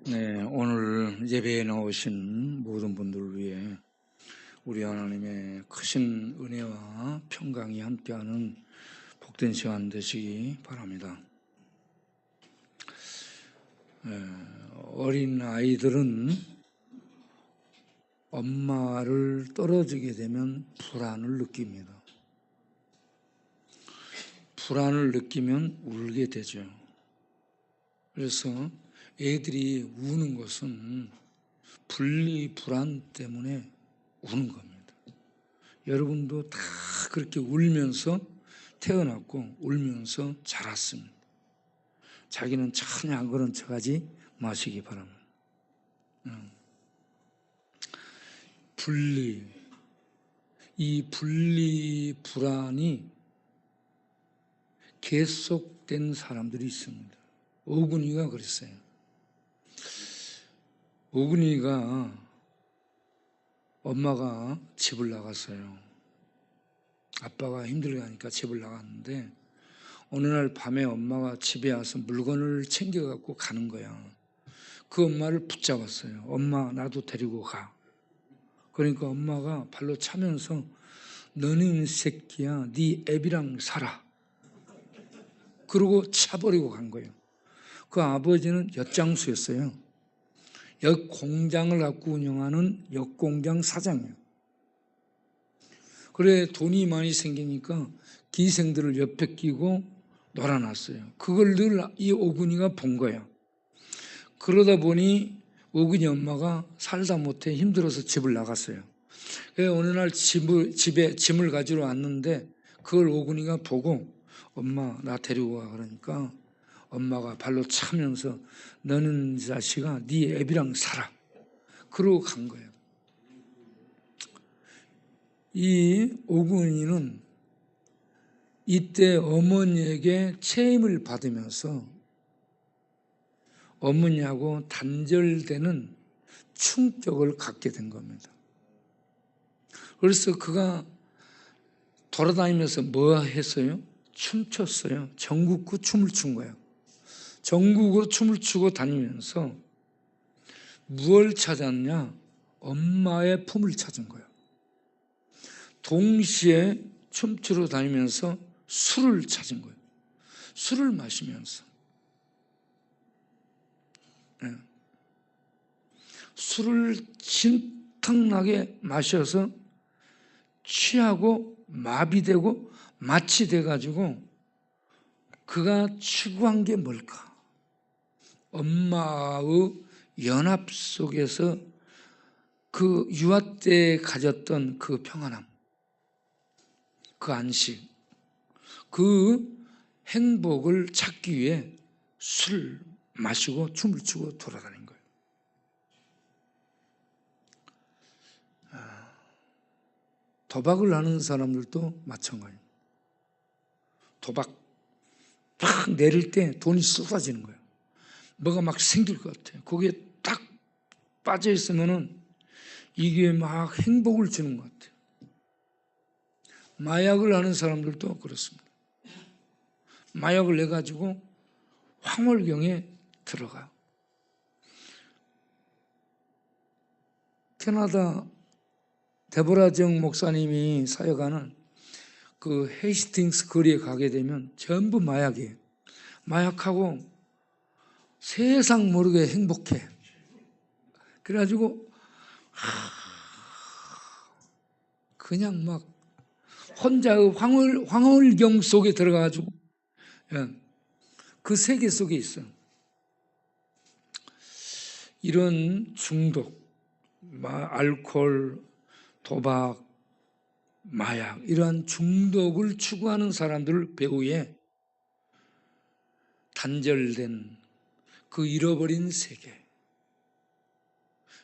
네, 오늘 예배에 나오신 모든 분들을 위해 우리 하나님의 크신 은혜와 평강이 함께하는 복된 시간 되시기 바랍니다. 어린 아이들은 엄마를 떨어지게 되면 불안을 느낍니다. 불안을 느끼면 울게 되죠. 그래서 애들이 우는 것은 분리 불안 때문에 우는 겁니다. 여러분도 다 그렇게 울면서 태어났고 울면서 자랐습니다. 자기는 전혀 안 그런 척하지 마시기 바랍니다. 이 분리 불안이 계속된 사람들이 있습니다. 오근이가 그랬어요. 오근이가 엄마가 집을 나갔어요. 아빠가 힘들게 하니까 집을 나갔는데 어느 날 밤에 엄마가 집에 와서 물건을 챙겨갖고 가는 거야. 그 엄마를 붙잡았어요. 엄마 나도 데리고 가. 그러니까 엄마가 발로 차면서 너는 이 새끼야 네 애비랑 살아. 그러고 차버리고 간 거예요. 그 아버지는 엿장수였어요. 엿공장을 갖고 운영하는 엿공장 사장이에요. 그래 돈이 많이 생기니까 기생들을 옆에 끼고 놀아놨어요. 그걸 늘 이 오근이가 본 거예요. 그러다 보니 오근이 엄마가 살다 못해 힘들어서 집을 나갔어요. 어느 날 집에 짐을 가지러 왔는데 그걸 오근이가 보고 엄마 나 데리고 와 그러니까 엄마가 발로 차면서 너는 자식아 네 애비랑 살아. 그러고 간 거예요. 이 오근이는 이때 어머니에게 체임을 받으면서 어머니하고 단절되는 충격을 갖게 된 겁니다. 그래서 그가 돌아다니면서 뭐 했어요? 춤췄어요. 전국구 춤을 춘 거예요. 전국으로 춤을 추고 다니면서 무엇을 찾았냐? 엄마의 품을 찾은 거예요. 동시에 춤추러 다니면서 술을 찾은 거예요. 술을 마시면서. 술을 진탕나게 마셔서 취하고 마비되고 마취돼가지고 그가 추구한 게 뭘까? 엄마의 연합 속에서 그 유아 때 가졌던 그 평안함, 그 안식, 그 행복을 찾기 위해 술 마시고 춤을 추고 돌아다닌 거예요. 도박을 하는 사람들도 마찬가지예요. 도박 딱 내릴 때 돈이 쏟아지는 거예요. 뭐가 막 생길 것 같아요. 거기에 딱 빠져 있으면은 이게 막 행복을 주는 것 같아요. 마약을 하는 사람들도 그렇습니다. 마약을 내가지고 황홀경에 들어가요. 캐나다 데보라정 목사님이 사역하는 그 헤이스팅스 거리에 가게 되면 전부 마약이에요. 마약하고 세상 모르게 행복해. 그래가지고 그냥 막 혼자의 황홀경 속에 들어가가지고 그 세계 속에 있어요. 이런 중독, 알코올, 도박, 마약 이러한 중독을 추구하는 사람들 배후에 단절된 그 잃어버린 세계,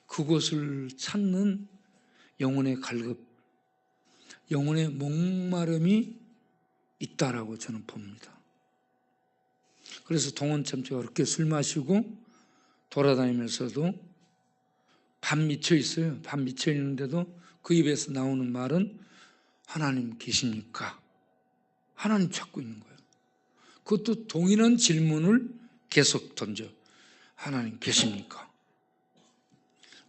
그곳을 찾는 영혼의 갈급, 영혼의 목마름이 있다라고 저는 봅니다. 그래서 동원참치가 그렇게 술 마시고 돌아다니면서도 반 미쳐 있어요. 반 미쳐 있는데도 그 입에서 나오는 말은 하나님 계십니까? 하나님 찾고 있는 거예요. 그것도 동일한 질문을 계속 던져. 하나님 계십니까?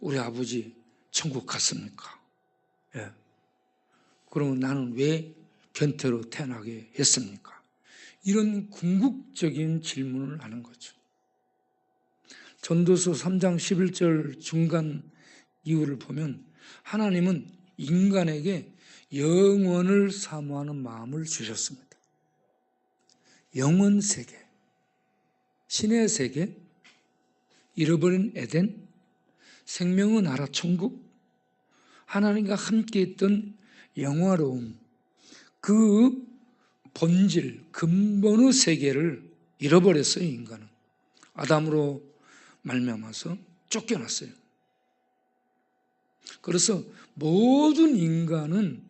우리 아버지 천국 갔습니까? 예. 그러면 나는 왜 변태로 태어나게 했습니까? 이런 궁극적인 질문을 하는 거죠. 전도서 3장 11절 중간 이유를 보면 하나님은 인간에게 영원을 사모하는 마음을 주셨습니다. 영원 세계, 신의 세계, 잃어버린 에덴, 생명의 나라 천국, 하나님과 함께 있던 영화로움, 그 본질, 근본의 세계를 잃어버렸어요. 인간은 아담으로 말미암아서 쫓겨났어요. 그래서 모든 인간은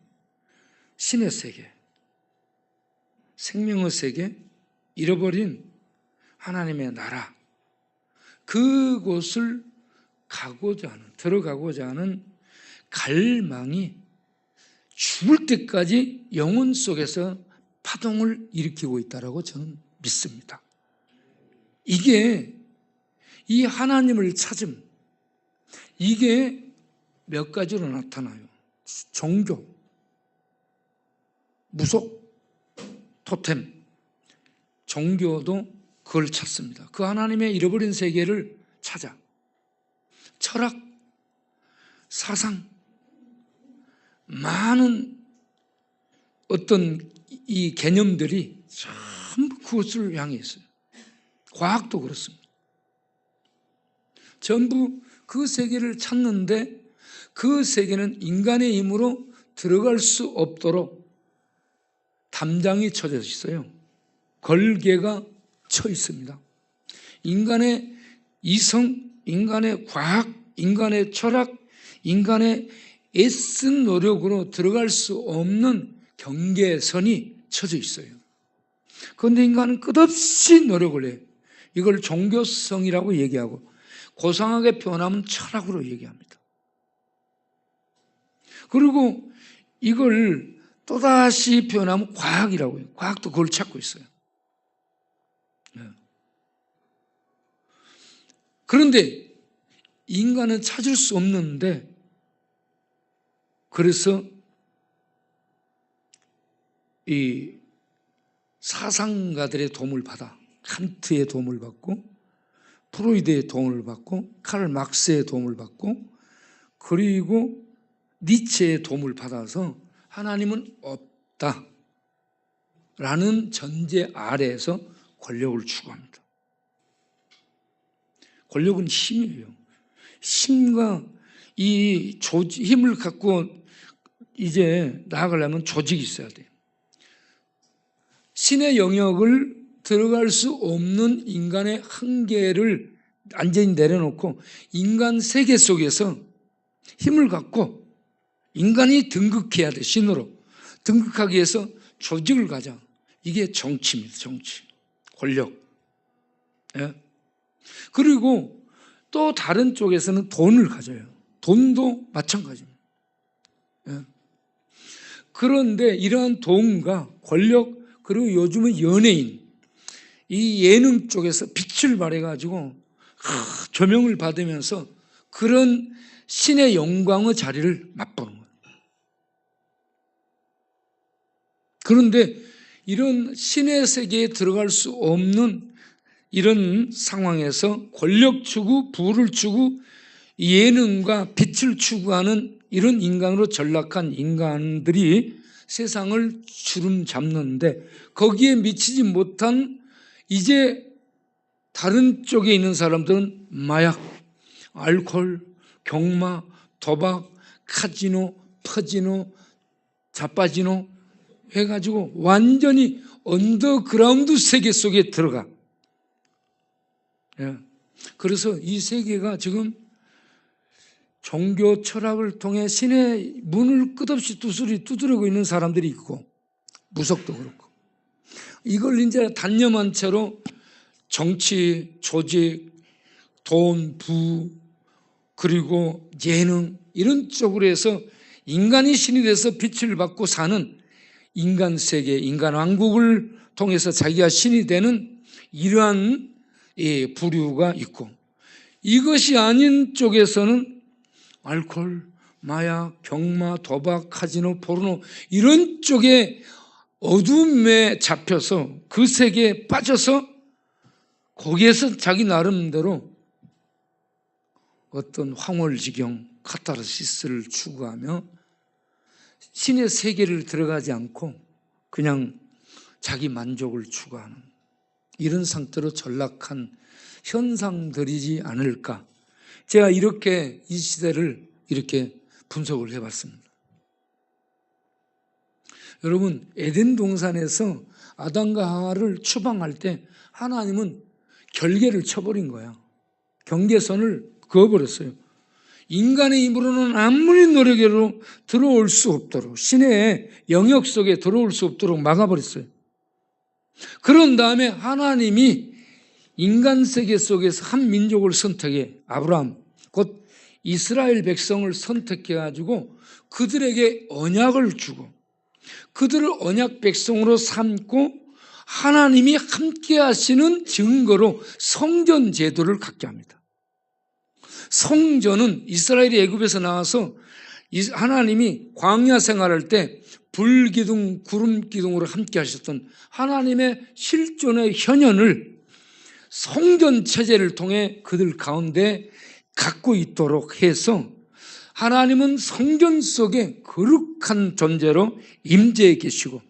신의 세계, 생명의 세계, 잃어버린 하나님의 나라, 그곳을 들어가고자 하는 갈망이 죽을 때까지 영혼 속에서 파동을 일으키고 있다고 저는 믿습니다. 이게 이 하나님을 찾음, 이게 몇 가지로 나타나요. 종교, 무속, 토템, 종교도 그걸 찾습니다. 그 하나님의 잃어버린 세계를 찾아. 철학, 사상, 많은 어떤 이 개념들이 전부 그것을 향해 있어요. 과학도 그렇습니다. 전부 그 세계를 찾는데 그 세계는 인간의 힘으로 들어갈 수 없도록 담장이 쳐져 있어요. 걸개가 쳐 있습니다. 인간의 이성, 인간의 과학, 인간의 철학, 인간의 애쓴 노력으로 들어갈 수 없는 경계선이 쳐져 있어요. 그런데 인간은 끝없이 노력을 해요. 이걸 종교성이라고 얘기하고 고상하게 표현하면 철학으로 얘기합니다. 그리고 이걸 또다시 표현하면 과학이라고 해요. 과학도 그걸 찾고 있어요. 그런데 인간은 찾을 수 없는데 그래서 이 사상가들의 도움을 받아 칸트의 도움을 받고 프로이드의 도움을 받고 카를 막스의 도움을 받고 그리고 니체의 도움을 받아서 하나님은 없다라는 전제 아래에서 권력을 추구합니다. 권력은 힘이에요. 힘과 이 힘을 갖고 이제 나아가려면 조직이 있어야 돼요. 신의 영역을 들어갈 수 없는 인간의 한계를 완전히 내려놓고 인간 세계 속에서 힘을 갖고 인간이 등극해야 돼. 신으로 등극하기 위해서 조직을 가져. 이게 정치입니다. 정치, 권력. 예? 그리고 또 다른 쪽에서는 돈을 가져요. 돈도 마찬가지입니다. 예? 그런데 이러한 돈과 권력, 그리고 요즘은 연예인, 이 예능 쪽에서 빛을 발해가지고 조명을 받으면서 그런 신의 영광의 자리를 맛보는 거예요. 그런데 이런 신의 세계에 들어갈 수 없는 이런 상황에서 권력 추구, 부를 추구, 예능과 빛을 추구하는 이런 인간으로 전락한 인간들이 세상을 주름 잡는데 거기에 미치지 못한 이제 다른 쪽에 있는 사람들은 마약, 알코올, 경마, 도박, 카지노, 퍼지노, 자빠지노 해가지고 완전히 언더그라운드 세계 속에 들어가. 예. 그래서 이 세계가 지금 종교 철학을 통해 신의 문을 끝없이 두드리고 있는 사람들이 있고 무속도 그렇고 이걸 이제 단념한 채로 정치, 조직, 돈, 부 그리고 예능 이런 쪽으로 해서 인간이 신이 돼서 빛을 받고 사는 인간 세계, 인간 왕국을 통해서 자기가 신이 되는 이러한 부류가 있고 이것이 아닌 쪽에서는 알코올, 마약, 병마, 도박, 카지노, 포르노 이런 쪽에 어둠에 잡혀서 그 세계에 빠져서 거기에서 자기 나름대로 어떤 황홀지경, 카타르시스를 추구하며 신의 세계를 들어가지 않고 그냥 자기 만족을 추구하는 이런 상태로 전락한 현상들이지 않을까. 제가 이렇게 이 시대를 이렇게 분석을 해봤습니다. 여러분, 에덴 동산에서 아담과 하와를 추방할 때 하나님은 결계를 쳐버린 거야. 경계선을 그어버렸어요. 인간의 입으로는 아무리 노력해도 들어올 수 없도록, 신의 영역 속에 들어올 수 없도록 막아버렸어요. 그런 다음에 하나님이 인간 세계 속에서 한 민족을 선택해, 아브라함, 곧 이스라엘 백성을 선택해가지고 그들에게 언약을 주고 그들을 언약 백성으로 삼고 하나님이 함께 하시는 증거로 성전 제도를 갖게 합니다. 성전은 이스라엘이 애굽에서 나와서 하나님이 광야 생활할 때 불기둥, 구름기둥으로 함께 하셨던 하나님의 실존의 현현을 성전 체제를 통해 그들 가운데 갖고 있도록 해서 하나님은 성전 속에 거룩한 존재로 임재해 계시고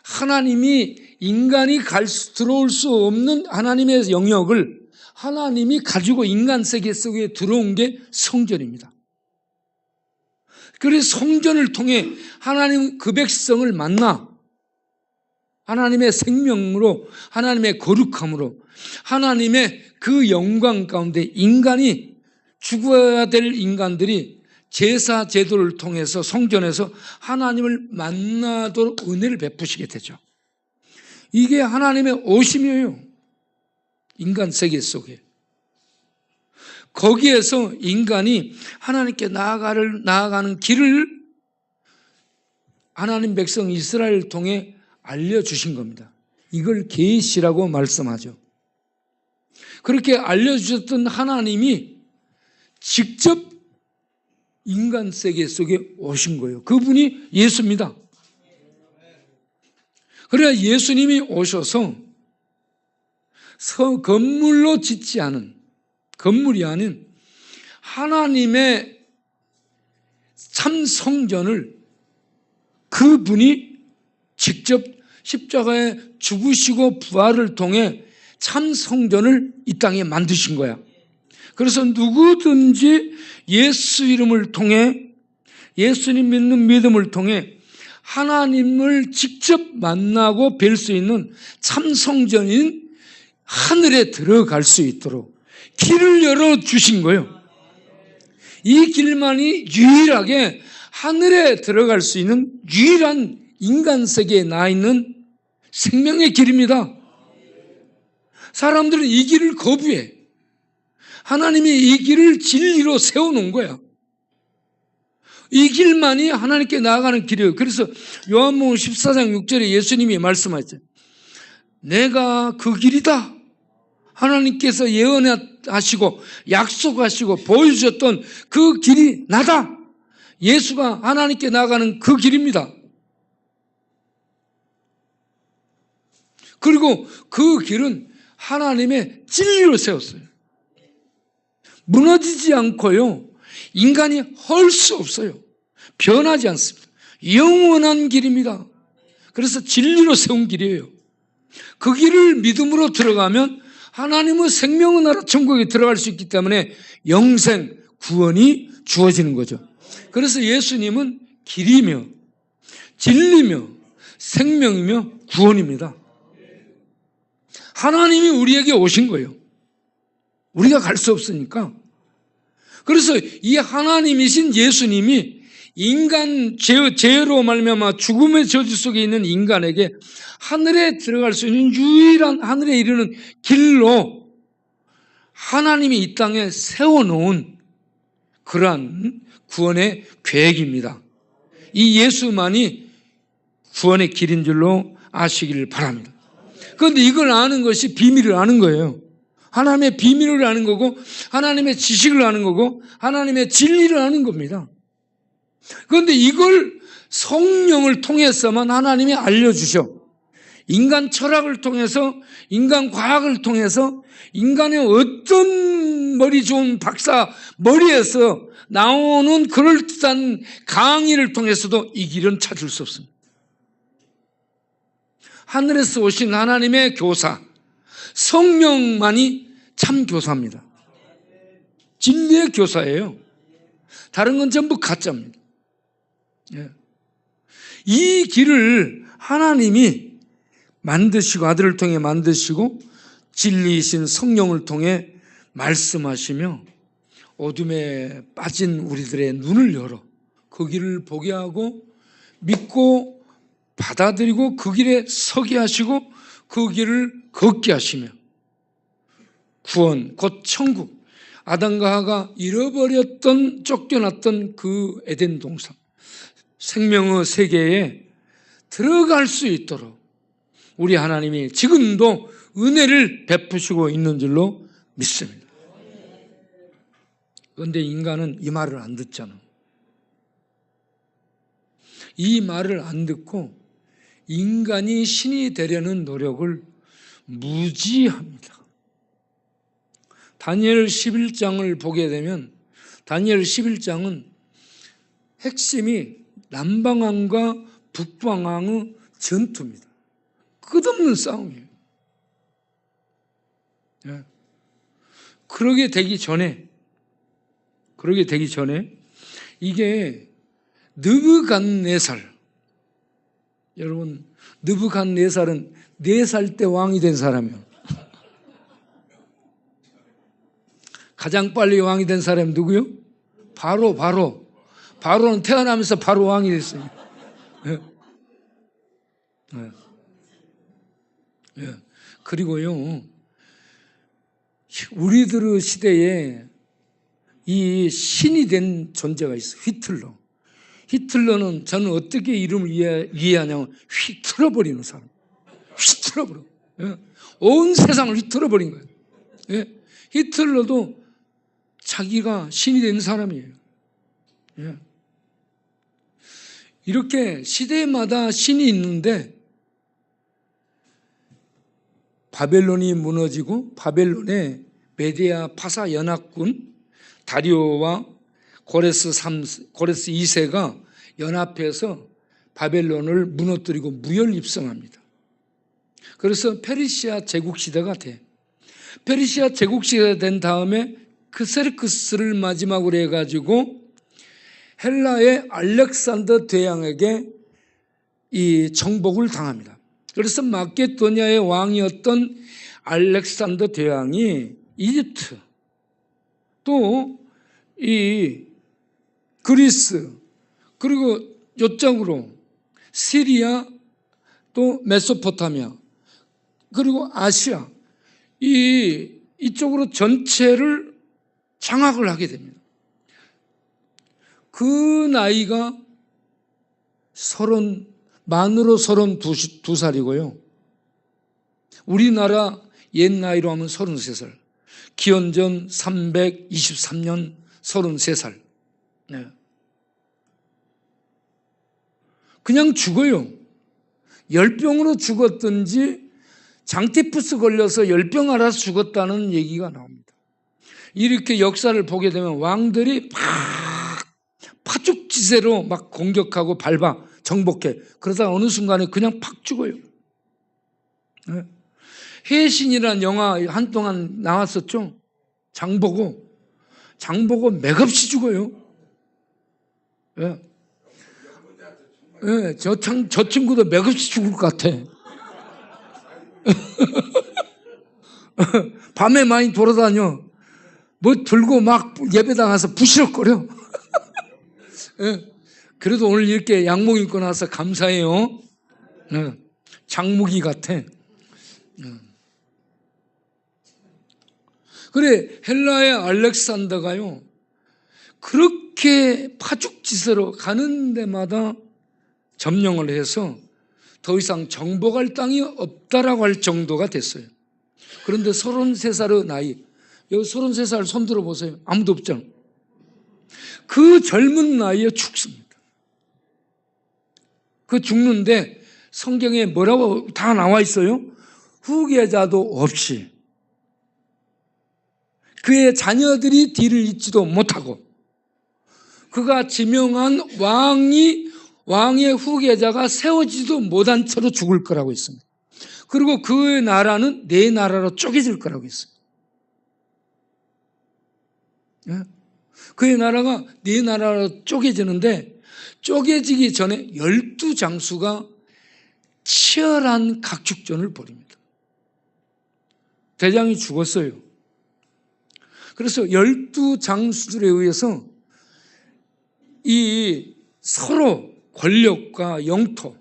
하나님이 인간이 들어올 수 없는 하나님의 영역을 하나님이 가지고 인간 세계 속에 들어온 게 성전입니다. 그래서 성전을 통해 하나님 그 백성을 만나 하나님의 생명으로 하나님의 거룩함으로 하나님의 그 영광 가운데 인간이 죽어야 될 인간들이 제사 제도를 통해서 성전에서 하나님을 만나도록 은혜를 베푸시게 되죠. 이게 하나님의 오심이에요. 인간 세계 속에. 거기에서 인간이 하나님께 나아가는 길을 하나님 백성 이스라엘을 통해 알려주신 겁니다. 이걸 계시라고 말씀하죠. 그렇게 알려주셨던 하나님이 직접 인간 세계 속에 오신 거예요. 그분이 예수입니다. 그래야 예수님이 오셔서 건물로 짓지 않은, 건물이 아닌 하나님의 참 성전을 그분이 직접 십자가에 죽으시고 부활을 통해 참 성전을 이 땅에 만드신 거야. 그래서 누구든지 예수 이름을 통해 예수님 믿는 믿음을 통해 하나님을 직접 만나고 뵐 수 있는 참 성전인 하늘에 들어갈 수 있도록 길을 열어주신 거예요. 이 길만이 유일하게 하늘에 들어갈 수 있는 유일한 인간 세계에 나 있는 생명의 길입니다. 사람들은 이 길을 거부해. 하나님이 이 길을 진리로 세워놓은 거야. 이 길만이 하나님께 나아가는 길이에요. 그래서 요한복음 14장 6절에 예수님이 말씀하셨죠. 내가 그 길이다. 하나님께서 예언하시고 약속하시고 보여주셨던 그 길이 나다. 예수가 하나님께 나아가는 그 길입니다. 그리고 그 길은 하나님의 진리로 세웠어요. 무너지지 않고요. 인간이 헐 수 없어요. 변하지 않습니다. 영원한 길입니다. 그래서 진리로 세운 길이에요. 그 길을 믿음으로 들어가면 하나님의 생명의 나라 천국에 들어갈 수 있기 때문에 영생, 구원이 주어지는 거죠. 그래서 예수님은 길이며 진리며 생명이며 구원입니다. 하나님이 우리에게 오신 거예요. 우리가 갈 수 없으니까. 그래서 이 하나님이신 예수님이 인간 죄로 말미암아 죽음의 저주 속에 있는 인간에게 하늘에 들어갈 수 있는 유일한 하늘에 이르는 길로 하나님이 이 땅에 세워놓은 그러한 구원의 계획입니다. 이 예수만이 구원의 길인 줄로 아시기를 바랍니다. 그런데 이걸 아는 것이 비밀을 아는 거예요. 하나님의 비밀을 아는 거고 하나님의 지식을 아는 거고 하나님의 진리를 아는 겁니다. 그런데 이걸 성령을 통해서만 하나님이 알려주셔. 인간 철학을 통해서, 인간 과학을 통해서, 인간의 어떤 머리 좋은 박사 머리에서 나오는 그럴듯한 강의를 통해서도 이 길은 찾을 수 없습니다. 하늘에서 오신 하나님의 교사, 성령만이 참 교사입니다. 진리의 교사예요. 다른 건 전부 가짜입니다. 이 길을 하나님이 만드시고 아들을 통해 만드시고 진리이신 성령을 통해 말씀하시며 어둠에 빠진 우리들의 눈을 열어 그 길을 보게 하고 믿고 받아들이고 그 길에 서게 하시고 그 길을 걷게 하시며 구원 곧 천국, 아담과 하가 잃어버렸던 쫓겨났던 그 에덴 동산 생명의 세계에 들어갈 수 있도록 우리 하나님이 지금도 은혜를 베푸시고 있는 줄로 믿습니다. 그런데 인간은 이 말을 안 듣잖아. 이 말을 안 듣고 인간이 신이 되려는 노력을 무지합니다. 다니엘 11장을 보게 되면 다니엘 11장은 핵심이 남방왕과 북방왕의 전투입니다. 끝없는 싸움이에요. 그러게 되기 전에 이게 느부갓네살, 여러분 느부갓네살은 4살 때 왕이 된 사람이에요. 가장 빨리 왕이 된 사람이 누구요? 바로는 태어나면서 바로 왕이 됐어요. 그리고요, 우리들의 시대에 이 신이 된 존재가 있어요. 히틀러는 저는 어떻게 이름을 이해하냐면 휘틀어버리는 사람. 휘틀어버려. 온 세상을 휘틀어버린 거예요. 히틀러도 자기가 신이 된 사람이에요. 이렇게 시대마다 신이 있는데 바벨론이 무너지고 바벨론의 메디아 파사 연합군 다리오와 고레스 2세가 연합해서 바벨론을 무너뜨리고 무혈입성합니다. 그래서 페르시아 제국시대가 돼. 페르시아 제국시대가 된 다음에 크세르크스를 마지막으로 해가지고 헬라의 알렉산더 대왕에게 이 정복을 당합니다. 그래서 마케도니아의 왕이었던 알렉산더 대왕이 이집트 또 이 그리스 그리고 이쪽으로 시리아 또 메소포타미아 그리고 아시아 이쪽으로 전체를 장악을 하게 됩니다. 그 나이가 만으로 32살이고요. 우리나라 옛 나이로 하면 33살. 기원전 323년 33살. 그냥 죽어요. 열병으로 죽었든지 장티푸스 걸려서 열병 알아서 죽었다는 얘기가 나옵니다. 이렇게 역사를 보게 되면 왕들이 막 파죽지세로 막 공격하고 밟아 정복해. 그러다가 어느 순간에 그냥 팍 죽어요. 해신이라는 영화 한동안 나왔었죠. 장보고 맥없이 죽어요. 저 친구도 맥없이 죽을 것 같아. 밤에 많이 돌아다녀. 뭐 들고 막 예배당 가서 부시럭거려. 그래도 오늘 이렇게 양복 입고 나서 감사해요. 장무기 같아. 그래, 헬라의 알렉산더가요, 그렇게 파죽지세로 가는 데마다 점령을 해서 더 이상 정복할 땅이 없다라고 할 정도가 됐어요. 그런데 33살의 나이, 여기 33살 손 들어보세요. 아무도 없잖아요. 그 젊은 나이에 죽습니다. 그 죽는데 성경에 뭐라고 다 나와 있어요? 후계자도 없이 그의 자녀들이 뒤를 잇지도 못하고 그가 지명한 왕의 후계자가 세워지지도 못한 채로 죽을 거라고 했습니다. 그리고 그의 나라는 네 나라로 쪼개질 거라고 했어요. 그의 나라가 네 나라로 쪼개지는데 쪼개지기 전에 12장수가 치열한 각축전을 벌입니다. 대장이 죽었어요. 그래서 12장수들에 의해서 이 서로 권력과 영토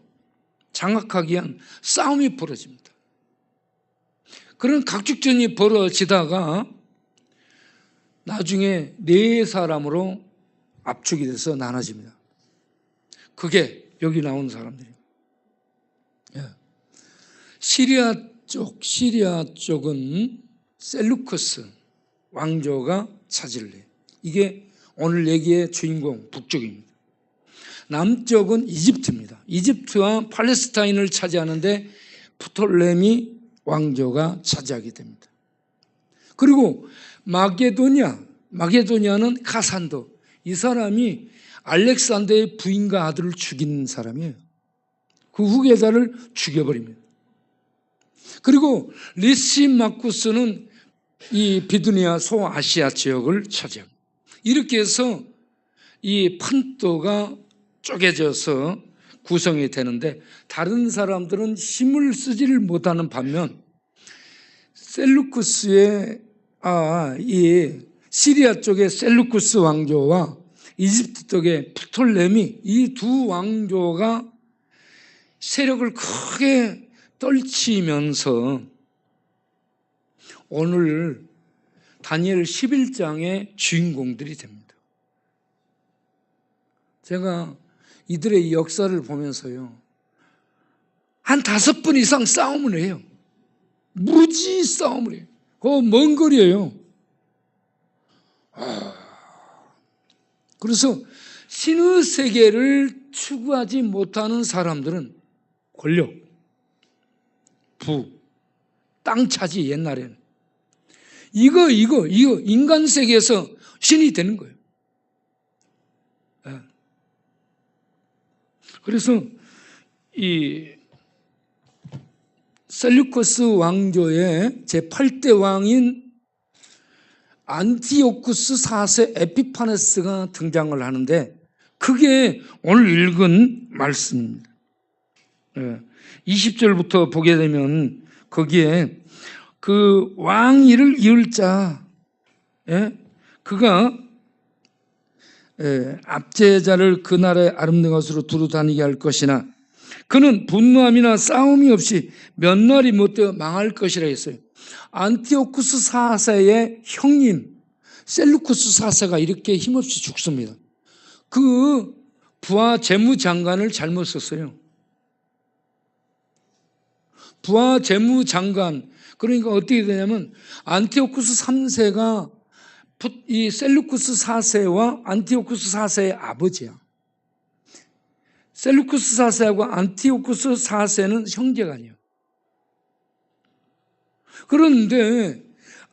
장악하기 위한 싸움이 벌어집니다. 그런 각축전이 벌어지다가 나중에 네 사람으로 압축이 돼서 나눠집니다. 그게 여기 나오는 사람들이에요. 시리아 쪽은 셀루커스 왕조가 차지를 해요. 이게 오늘 얘기의 주인공 북쪽입니다. 남쪽은 이집트입니다. 이집트와 팔레스타인을 차지하는데 프톨레미 왕조가 차지하게 됩니다. 그리고 마게도니아는 카산도, 이 사람이 알렉산더의 부인과 아들을 죽인 사람이에요. 그 후계자를 죽여버립니다. 그리고 리시마쿠스는 이 비두니아 소아시아 지역을 차지합니다. 이렇게 해서 이 판도가 쪼개져서 구성이 되는데 다른 사람들은 힘을 쓰지를 못하는 반면 이 시리아 쪽의 셀루쿠스 왕조와 이집트 쪽의 프톨레미, 이 두 왕조가 세력을 크게 떨치면서 오늘 다니엘 11장의 주인공들이 됩니다. 제가 이들의 역사를 보면서요, 한 5번 이상 싸움을 해요. 무지 싸움을 해요. 그거 먼 거리예요. 그래서 신의 세계를 추구하지 못하는 사람들은 권력, 땅 차지, 옛날에는 이거 인간 세계에서 신이 되는 거예요. 그래서 이 셀루커스 왕조의 제8대 왕인 안티오쿠스 4세 에피파네스가 등장을 하는데 그게 오늘 읽은 말씀입니다. 20절부터 보게 되면 거기에 그 왕위를 이을 자, 그가 압제자를 그 나라의 아름다운 것으로 두루 다니게 할 것이나 그는 분노함이나 싸움이 없이 몇 날이 못되어 망할 것이라 했어요. 안티오쿠스 4세의 형님 셀루쿠스 4세가 이렇게 힘없이 죽습니다. 그 부하 재무장관을 잘못 썼어요. 부하 재무장관, 그러니까 어떻게 되냐면 안티오쿠스 3세가 이 셀루쿠스 4세와 안티오쿠스 4세의 아버지야. 셀루쿠스 4세하고 안티오쿠스 4세는 형제간이에요. 그런데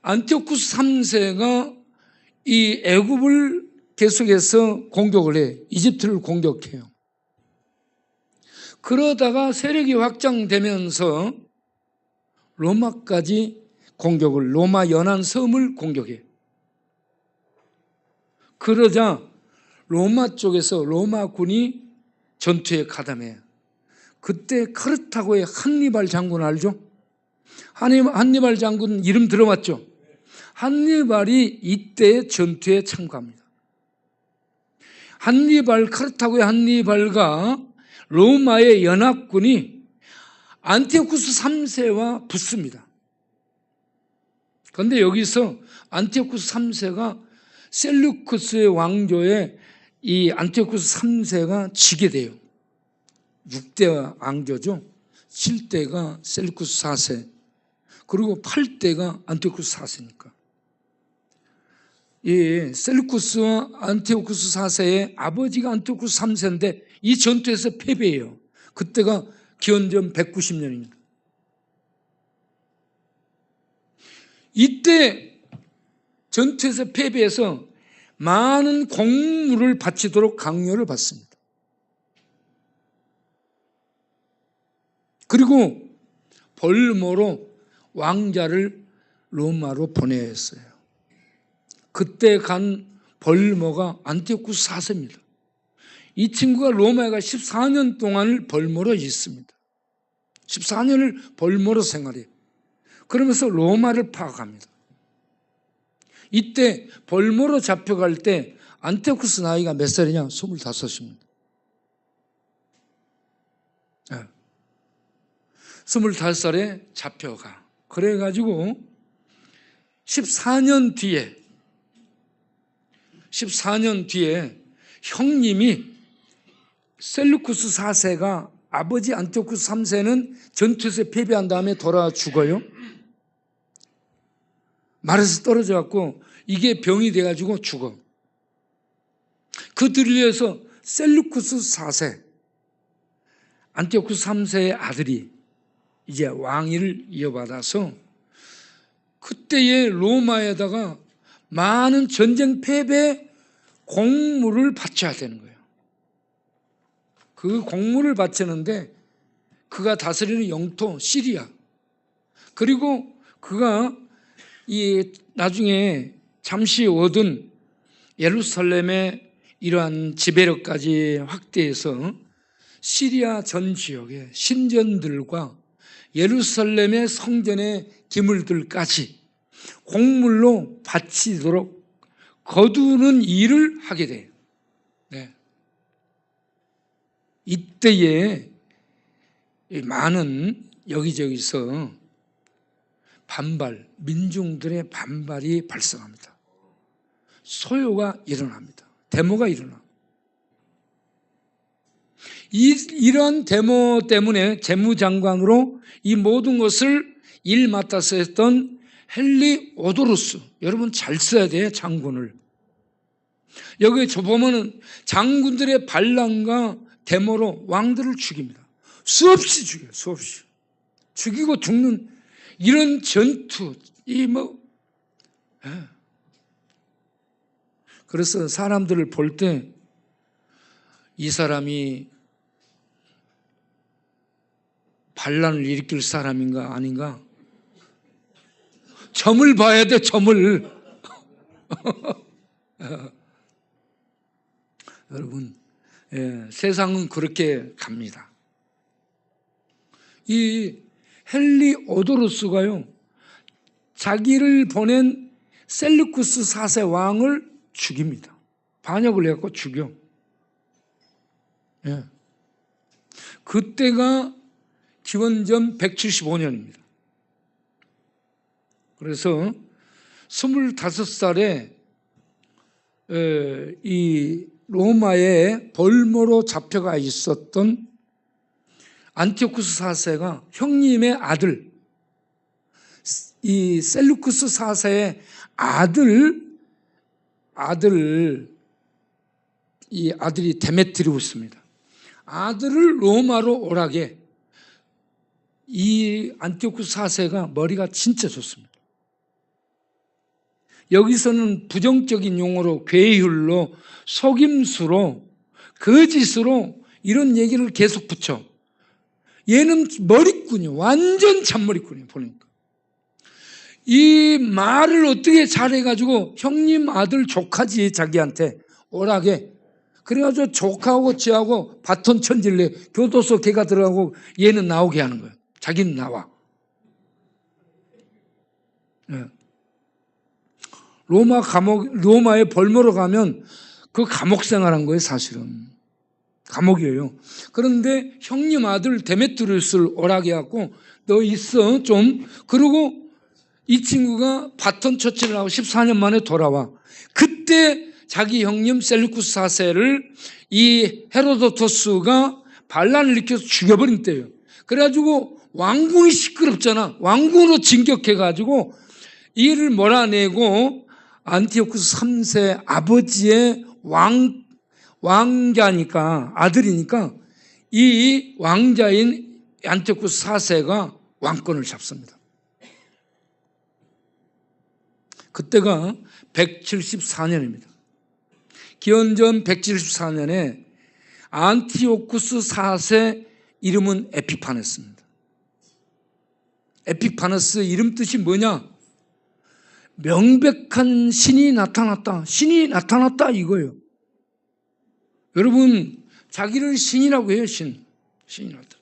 안티오쿠스 3세가 이 애굽을 계속해서 공격을 해. 이집트를 공격해요. 그러다가 세력이 확장되면서 로마까지 로마 연안 섬을 공격해. 그러자 로마 쪽에서 로마군이 전투에 가담해요. 그때 카르타고의 한니발 장군 알죠? 한니발 장군 이름 들어봤죠? 한니발이 이때 전투에 참가합니다. 카르타고의 한니발과 로마의 연합군이 안티오쿠스 3세와 붙습니다. 그런데 여기서 안티오쿠스 3세가 셀루쿠스의 왕조에 이 안티오쿠스 3세가 지게 돼요. 6대 왕조죠. 7대가 셀루쿠스 4세. 그리고 8대가 안티오쿠스 4세니까. 이 셀루쿠스와 안티오쿠스 4세의 아버지가 안티오쿠스 3세인데 이 전투에서 패배해요. 그때가 기원전 190년입니다. 이때 전투에서 패배해서 많은 공물을 바치도록 강요를 받습니다. 그리고 벌모로 왕자를 로마로 보내야 했어요. 그때 간 벌모가 안티오쿠스 4세입니다. 이 친구가 로마에 가 14년 동안을 벌모로 있습니다. 14년을 벌모로 생활해요. 그러면서 로마를 파악합니다. 이때 벌모로 잡혀갈 때 안티오쿠스 나이가 몇 살이냐? 25입니다. 25살에 잡혀가. 그래가지고 14년 뒤에 형님이 셀루쿠스 4세가 아버지 안티오쿠스 3세는 전투에서 패배한 다음에 돌아와 죽어요. 말에서 떨어져 갖고 이게 병이 돼가지고 죽어. 그들을 위해서 셀루쿠스 4세, 안티오쿠스 3세의 아들이 이제 왕위를 이어받아서 그때의 로마에다가 많은 전쟁 패배 공물을 바쳐야 되는 거예요. 그 공물을 바치는데 그가 다스리는 영토 시리아, 그리고 그가 이 나중에 잠시 얻은 예루살렘의 이러한 지배력까지 확대해서 시리아 전 지역의 신전들과 예루살렘의 성전의 기물들까지 공물로 바치도록 거두는 일을 하게 돼요. 네. 이때에 많은 여기저기서 민중들의 반발이 발생합니다. 소요가 일어납니다. 데모가 일어납니다. 이런 데모 때문에 재무장관으로 이 모든 것을 일 맡아서 했던 헨리 오도루스, 여러분 잘 써야 돼요. 장군을. 여기 보면은 장군들의 반란과 데모로 왕들을 죽입니다. 수없이 죽여요. 수없이. 죽이고 죽는 이런 전투, 그래서 사람들을 볼 때 이 사람이 반란을 일으킬 사람인가 아닌가? 점을 봐야 돼, 점을. 여러분, 세상은 그렇게 갑니다. 이 헨리 오도루스가요, 자기를 보낸 셀루쿠스 4세 왕을 죽입니다. 반역을 해갖고 죽여. 그때가 기원전 175년입니다. 그래서 25살에 이 로마에 벌모로 잡혀가 있었던 안티오쿠스 4세가 형님의 아들, 이 셀루쿠스 4세의 이 아들이 데메트리우스입니다. 아들을 로마로 오라게 이 안티오쿠스 4세가 머리가 진짜 좋습니다. 여기서는 부정적인 용어로 괴율로 속임수로 거짓으로 이런 얘기를 계속 붙여. 얘는 머리꾼이요. 완전 잔머리꾼이에요. 보니까. 이 말을 어떻게 잘해가지고 형님 아들 조카지 자기한테 오라게. 그래가지고 조카하고 지하고 바톤 천질래 교도소 걔가 들어가고 얘는 나오게 하는 거예요. 자기는 나와. 네. 로마에 벌모로 가면 그 감옥 생활한 거예요, 사실은. 감옥이에요. 그런데 형님 아들 데메트리우스를 오라게 해갖고 너 있어 좀. 그리고 이 친구가 바톤 처치를 하고 14년 만에 돌아와. 그때 자기 형님 셀루쿠스 4세를 이 헤로도토스가 반란을 일으켜서 죽여버린 때예요. 그래가지고 왕궁이 시끄럽잖아. 왕궁으로 진격해가지고 이를 몰아내고 안티오쿠스 3세 아버지의 왕자니까, 아들이니까 이 왕자인 안티오쿠스 4세가 왕권을 잡습니다. 그때가 174년입니다. 기원전 174년에 안티오쿠스 4세 이름은 에피파네스입니다. 에피파네스 이름 뜻이 뭐냐? 명백한 신이 나타났다. 신이 나타났다 이거예요. 여러분, 자기를 신이라고 해요. 신이 나타났다.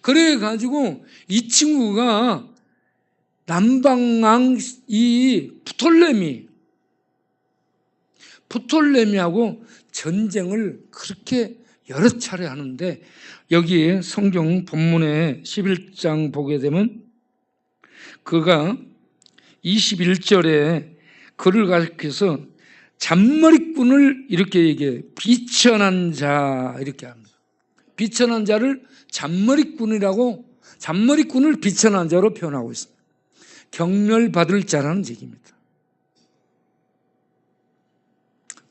그래가지고 이 친구가 남방왕 이 프톨레미하고 전쟁을 그렇게 여러 차례 하는데, 여기에 성경 본문에 11장 보게 되면 그가 21절에 그를 가리켜서 잔머리꾼을 이렇게 얘기해. 비천한 자 이렇게 합니다. 비천한 자를 잔머리꾼을 비천한 자로 표현하고 있습니다. 경멸받을 자라는 얘기입니다.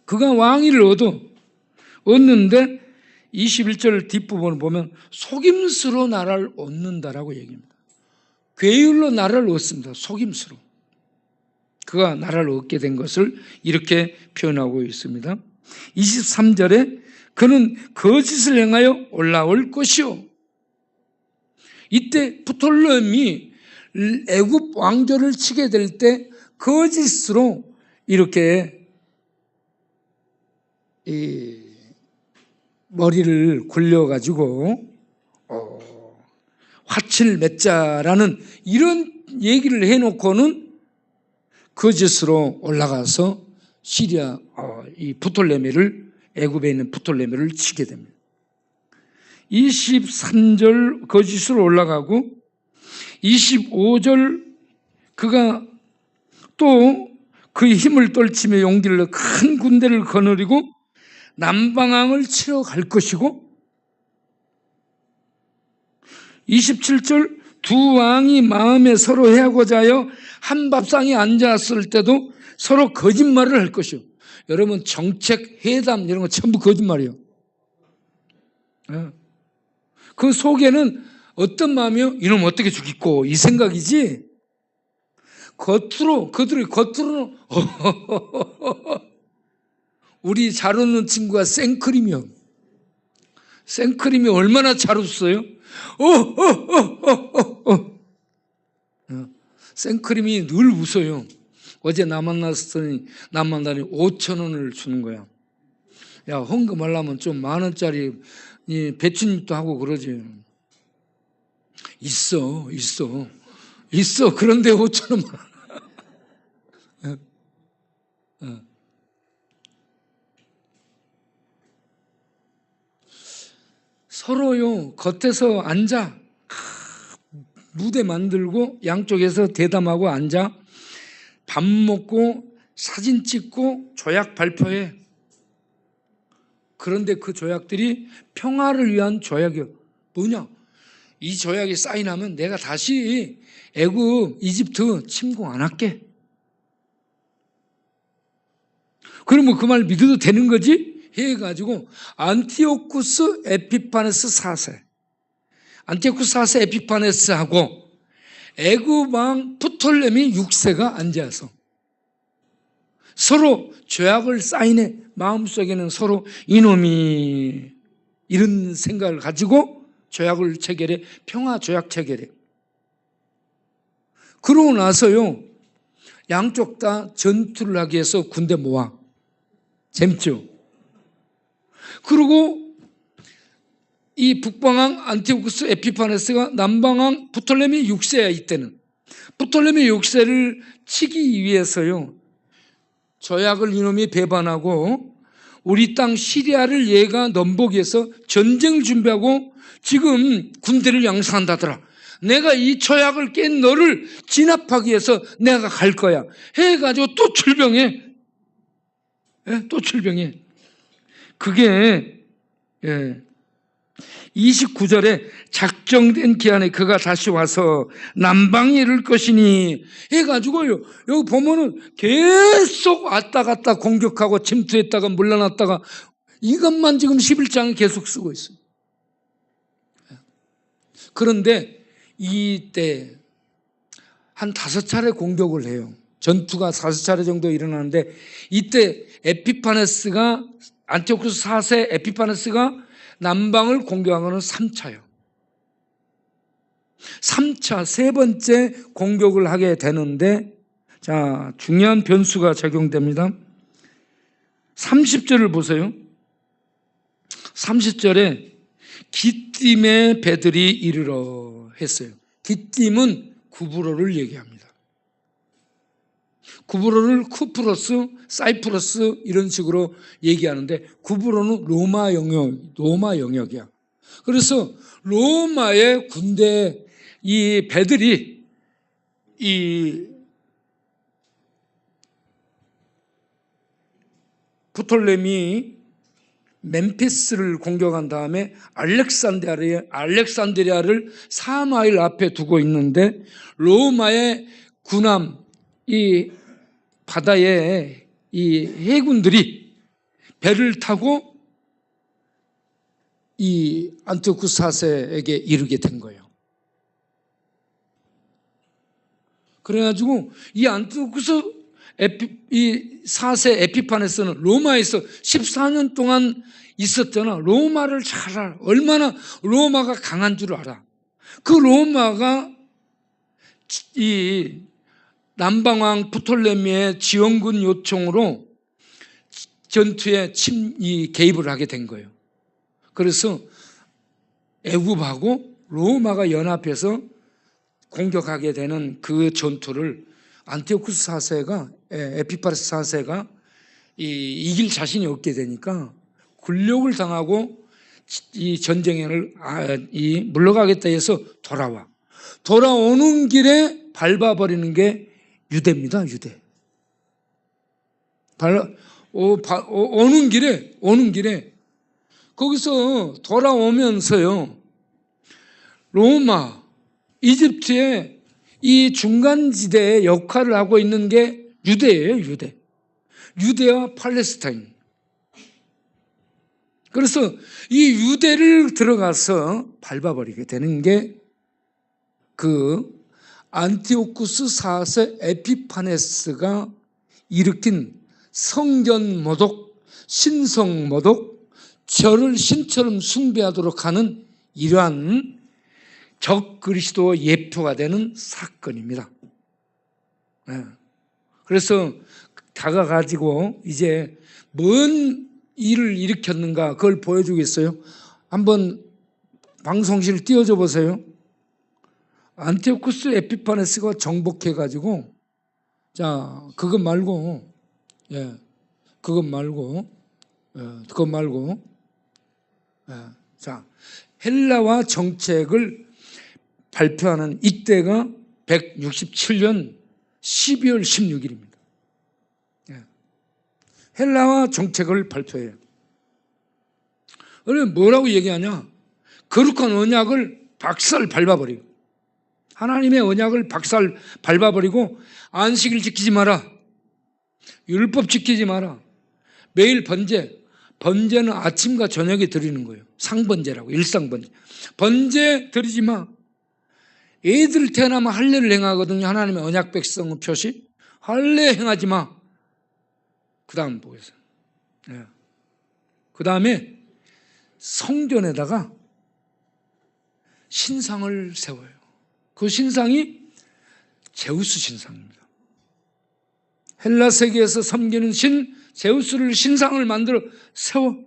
그가 왕위를 얻는데 21절 뒷부분을 보면 속임수로 나라를 얻는다라고 얘기합니다. 괴율로 나라를 얻습니다. 속임수로. 그가 나라를 얻게 된 것을 이렇게 표현하고 있습니다. 23절에 그는 거짓을 행하여 올라올 것이요. 이때 프톨레미 애굽 왕조를 치게 될 때 거짓으로 이렇게 이 머리를 굴려가지고 화칠 맺자라는 이런 얘기를 해놓고는 거짓으로 올라가서 시리아 이 프톨레미를, 애굽에 있는 프톨레미를 치게 됩니다. 23절 거짓으로 올라가고 25절 그가 또 그의 힘을 떨치며 용기를 내 큰 군대를 거느리고 남방왕을 치러 갈 것이고, 27절 두 왕이 마음에 서로 해하고자 하여 한 밥상에 앉았을 때도 서로 거짓말을 할 것이요. 여러분, 정책, 회담 이런 거 전부 거짓말이에요. 그 속에는 어떤 마음이요? 이놈 어떻게 죽이고 이 생각이지, 그들이 겉으로는 우리 잘 웃는 친구가 생크림이요. 생크림이 얼마나 잘 웃어요? 생크림이 늘 웃어요. 어제 나 만났더니 5,000원을 주는 거야. 야, 헌금하려면 좀 10,000원짜리 배추잎도 하고 그러지. 있어. 그런데 5,000원. 서로요, 겉에서 앉아. 무대 만들고 양쪽에서 대담하고 앉아 밥 먹고 사진 찍고 조약 발표해. 그런데 그 조약들이 평화를 위한 조약이요. 뭐냐? 이 조약이 사인하면 내가 다시 애굽, 이집트 침공 안 할게. 그러면 그 말 믿어도 되는 거지? 해가지고 안티오쿠스 에피파네스 4세, 안티오쿠스 4세 에피파네스하고 애굽 왕 프톨레미 6세가 앉아서 서로 조약을 사인해. 마음속에는 서로 이놈이 이런 생각을 가지고 조약을 체결해. 평화 조약 체결해. 그러고 나서요, 양쪽 다 전투를 하기 위해서 군대 모아. 재밌죠? 그리고 이 북방왕 안티오쿠스 에피파네스가 남방왕 프톨레미 6세야. 이때는 프톨레미 6세를 치기 위해서요, 조약을 이놈이 배반하고 우리 땅 시리아를 얘가 넘보기해서 전쟁을 준비하고 지금 군대를 양성한다더라. 내가 이 조약을 깬 너를 진압하기 위해서 내가 갈 거야 해가지고 또 출병해. 또 출병해. 그게 29절에 특정된 기한에 그가 다시 와서 남방에 이를 것이니 해가지고요. 여기 보면은 계속 왔다 갔다 공격하고 침투했다가 물러났다가 이것만 지금 11장에 계속 쓰고 있어요. 그런데 이때 한 5차례 공격을 해요. 전투가 5차례 정도 일어나는데 이때 에피파네스가 안티오쿠스 4세 에피파네스가 남방을 공격한 것은 3차예요. 3차 세 번째 공격을 하게 되는데 자, 중요한 변수가 적용됩니다. 30절을 보세요. 30절에 기띔의 배들이 이르러 했어요. 기띔은 구브로를 얘기합니다. 구브로를 쿠프로스, 사이프러스 이런 식으로 얘기하는데 구브로는 로마 영역이야. 그래서 로마의 군대 이 배들이 이 프톨레미 멤피스를 공격한 다음에 알렉산드리아를 4마일 앞에 두고 있는데 로마의 군함 이 바다에 이 해군들이 배를 타고 이 안티오쿠스 4세에게 이르게 된 거예요. 그래가지고 이 안티오쿠스 이 4세 에피파네스는 로마에서 14년 동안 있었잖아. 로마를 잘 알아. 얼마나 로마가 강한 줄 알아. 그 로마가 이 남방왕 프톨레미의 지원군 요청으로 전투에 개입을 하게 된 거예요. 그래서 애굽하고 로마가 연합해서 공격하게 되는 그 전투를 안티오쿠스 4세가 에피파네스 4세가 이길 자신이 없게 되니까 굴욕을 당하고 이 전쟁을 물러가겠다 해서 돌아오는 길에 밟아버리는 게 유대입니다. 유대. 오는 길에 거기서 돌아오면서요. 로마, 이집트의 이 중간지대의 역할을 하고 있는 게 유대예요. 유대와 팔레스타인. 그래서 이 유대를 들어가서 밟아버리게 되는 게 그 안티오쿠스 4세 에피파네스가 일으킨 성전모독, 신성모독, 저를 신처럼 숭배하도록 하는 이러한 적그리스도 예표가 되는 사건입니다. 그래서 다가가지고 이제 뭔 일을 일으켰는가 그걸 보여주겠어요? 한번 방송실 띄워줘 보세요. 안티오쿠스 에피파네스가 정복해가지고 자 그것 말고 자 헬라와 정책을 발표하는 이때가 167년 12월 16일입니다. 헬라와 정책을 발표해요. 그러면 뭐라고 얘기하냐? 거룩한 언약을 박살 밟아버리고 하나님의 언약을 박살 밟아버리고 안식일 지키지 마라. 율법 지키지 마라. 매일 번제는 아침과 저녁에 드리는 거예요. 상번제라고 일상번제. 번제 드리지 마. 애들 태어나면 할례를 행하거든요. 하나님의 언약 백성의 표시. 할례 행하지 마. 그 다음 보겠어요. 그 다음에 성전에다가 신상을 세워요. 그 신상이 제우스 신상입니다. 헬라 세계에서 섬기는 제우스를 신상을 만들어 세워.